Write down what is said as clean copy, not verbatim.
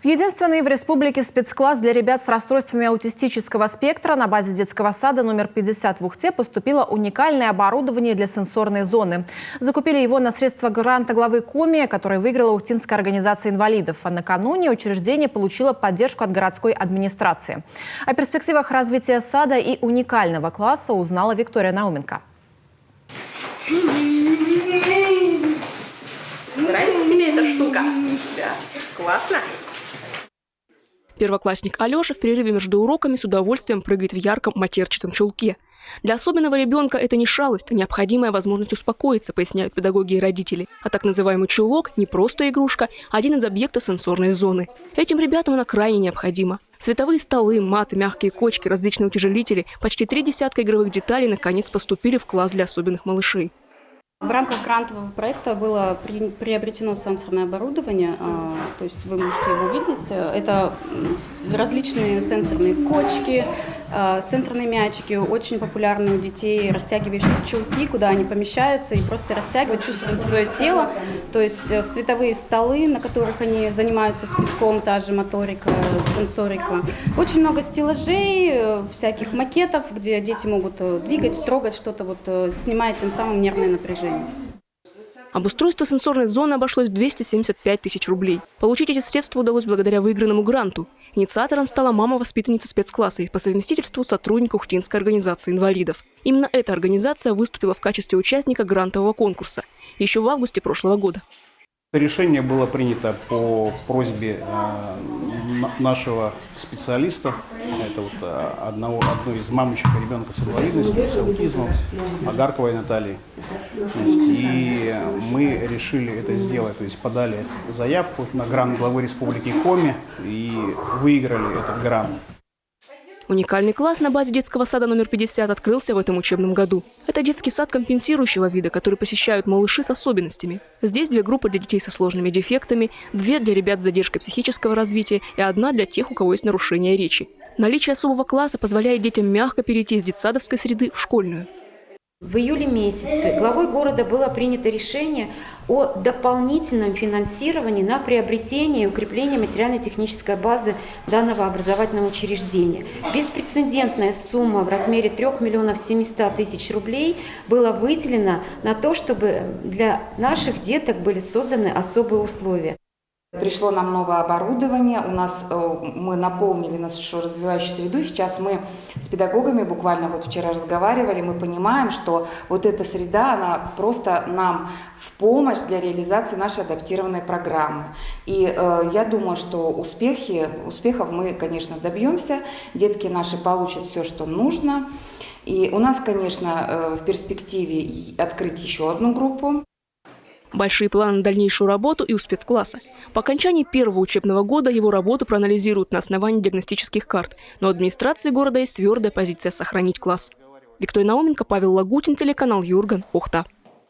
В единственный в республике спецкласс для ребят с расстройствами аутистического спектра на базе детского сада номер 50 в Ухте поступило уникальное оборудование для сенсорной зоны. Закупили его на средства гранта главы Коми, который выиграла Ухтинская организация инвалидов. А накануне учреждение получило поддержку от городской администрации. О перспективах развития сада и уникального класса узнала Виктория Науменко. Нравится тебе эта штука? Да. Классно. Первоклассник Алеша в перерыве между уроками с удовольствием прыгает в ярком матерчатом чулке. Для особенного ребенка это не шалость, а необходимая возможность успокоиться, поясняют педагоги и родители. А так называемый чулок не просто игрушка, а один из объектов сенсорной зоны. Этим ребятам она крайне необходима. Световые столы, маты, мягкие кочки, различные утяжелители, почти 3 десятка игровых деталей наконец поступили в класс для особенных малышей. В рамках грантового проекта было приобретено сенсорное оборудование, то есть вы можете его видеть. Это различные сенсорные кочки, сенсорные мячики, очень популярные у детей, растягивающие чулки, куда они помещаются и просто растягивают, чувствуют свое тело. То есть световые столы, на которых они занимаются с песком, та же моторика, сенсорика. Очень много стеллажей, всяких макетов, где дети могут двигать, трогать что-то, снимая тем самым нервное напряжение. Обустройство сенсорной зоны обошлось в 275 тысяч рублей. Получить эти средства удалось благодаря выигранному гранту. Инициатором стала мама-воспитанница спецкласса и по совместительству сотрудник Ухтинской организации инвалидов. Именно эта организация выступила в качестве участника грантового конкурса еще в августе прошлого года. Решение было принято по просьбе нашего специалиста, это одной из мамочек ребенка с инвалидностью, с аутизмом, Агарковой Натальи. И мы решили это сделать, то есть подали заявку на грант главы республики Коми и выиграли этот грант. Уникальный класс на базе детского сада номер 50 открылся в этом учебном году. Это детский сад компенсирующего вида, который посещают малыши с особенностями. Здесь 2 группы для детей со сложными дефектами, 2 для ребят с задержкой психического развития и 1 для тех, у кого есть нарушение речи. Наличие особого класса позволяет детям мягко перейти из детсадовской среды в школьную. В июле месяце главой города было принято решение о дополнительном финансировании на приобретение и укрепление материально-технической базы данного образовательного учреждения. Беспрецедентная сумма в размере 3 700 000 рублей была выделена на то, чтобы для наших деток были созданы особые условия. Пришло нам новое оборудование, мы наполнили нашу развивающую среду, и сейчас мы с педагогами буквально вчера разговаривали, мы понимаем, что эта среда, она просто нам в помощь для реализации нашей адаптированной программы. И я думаю, что успехов мы, конечно, добьемся, детки наши получат все, что нужно. И у нас, конечно, в перспективе открыть еще одну группу. Большие планы на дальнейшую работу и у спецкласса. По окончании первого учебного года его работу проанализируют на основании диагностических карт. Но у администрации города есть твердая позиция сохранить класс. Виктория Науменко, Павел Лагутин, телеканал Юрган, Ухта.